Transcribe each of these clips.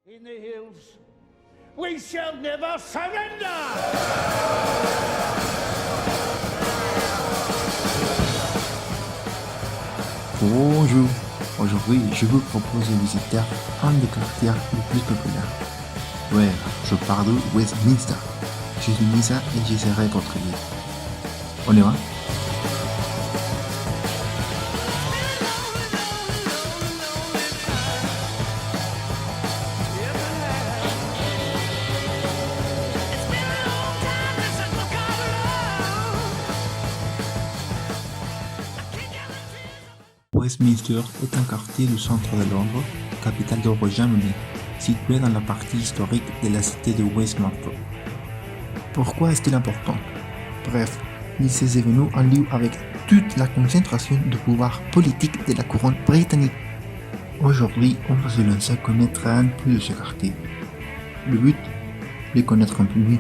In the hills, we shall never surrender! Bonjour, aujourd'hui je vous propose de visiter un des quartiers les plus populaires. Ouais, je parle de Westminster. Je suis Nisa et j'y serai votre guide. On y va? Westminster est un quartier du centre de Londres, capitale du Royaume-Uni, situé dans la partie historique de la cité de Westminster. Pourquoi est-il important? Bref, il s'est venu en lieu avec toute la concentration de pouvoir politique de la couronne britannique. Aujourd'hui, on va se lancer à connaître un peu de ce quartier. Le but, les connaître un peu mieux.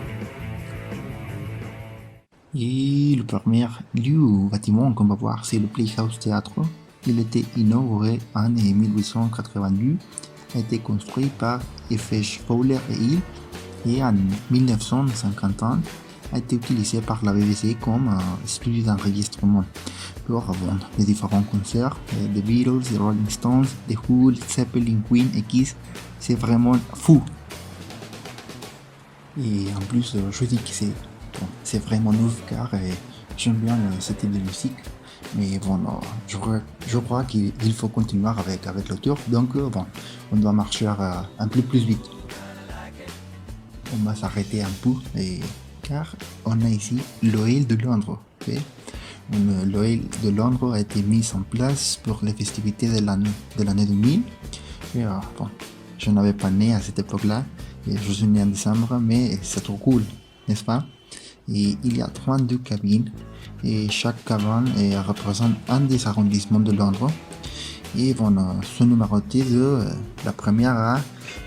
Et le premier lieu ou bâtiment qu'on va voir, c'est le Playhouse Theatre. Il a été inauguré en 1882, a été construit par F.H. Fowler et Hill, et en 1951 a été utilisé par la BBC comme studio d'enregistrement pour vendre les différents concerts des Beatles, des Rolling Stones, des Who, Zeppelin, Queen et Kiss. C'est vraiment fou. Et en plus, je dis que c'est vraiment nouveau car j'aime bien ce type de musique. Mais bon, je crois qu'il faut continuer avec le tour. Donc, on doit marcher un peu plus vite. On va s'arrêter un peu car on a ici l'Oil de Londres. Okay? L'Oil de Londres a été mis en place pour les festivités de l'année 2000. Et, je n'avais pas né à cette époque-là. Et je suis né en décembre, mais c'est trop cool, n'est-ce pas? Et il y a 32 cabines et chaque cabane représente un des arrondissements de Londres et sont numérotés de la première à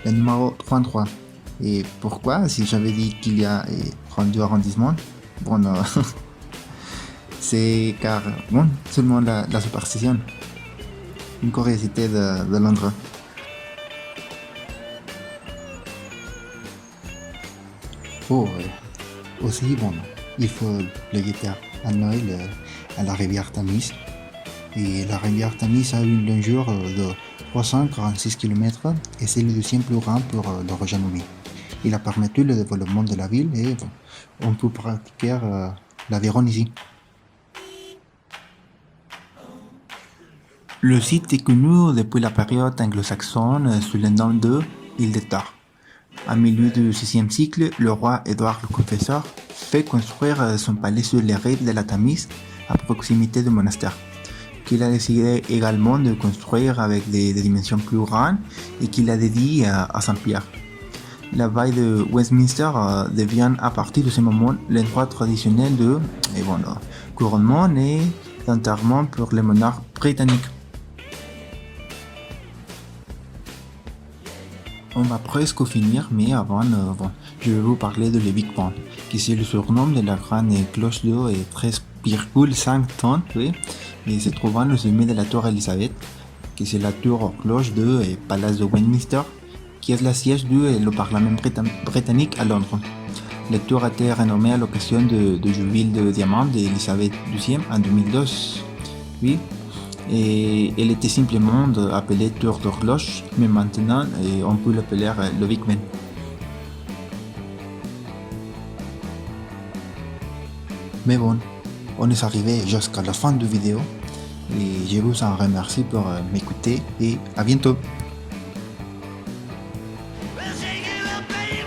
la numéro 33. Et pourquoi, si j'avais dit qu'il y a 32 arrondissements, c'est car seulement la superstition, une curiosité de Londres. Aussi, il faut le guetter à Noël à la rivière Tamise. Et la rivière Tamise a une longueur de 346 km et c'est le deuxième plus grand pour le Royaume-Uni. Il a permis le développement de la ville et on peut pratiquer l'aviron ici. Le site est connu depuis la période anglo-saxonne sous le nom de Île de Tor. Au milieu du VIe siècle, le roi Édouard le Confesseur fait construire son palais sur les rives de la Tamise, à proximité du monastère, qu'il a décidé également de construire avec des dimensions plus grandes et qu'il a dédié à Saint-Pierre. La baille de Westminster devient à partir de ce moment l'endroit traditionnel de couronnement et d'enterrement pour les monarques britanniques. On va presque finir, mais avant, je vais vous parler de le Big Ben, qui c'est le surnom de la grande cloche de 13,5 tonnes, oui, et se trouvant au sommet de la tour Elizabeth, qui c'est la tour cloche de Palace de Westminster, qui est la siège du Parlement britannique à Londres. La tour a été renommée à l'occasion du jubilé de diamant d'Elisabeth II en 2012. Oui. Et elle était simplement appelée tour d'horloge, mais maintenant on peut l'appeler le Big Ben. Mais on est arrivé jusqu'à la fin de la vidéo et je vous en remercie pour m'écouter et à bientôt. We'll take it up, baby.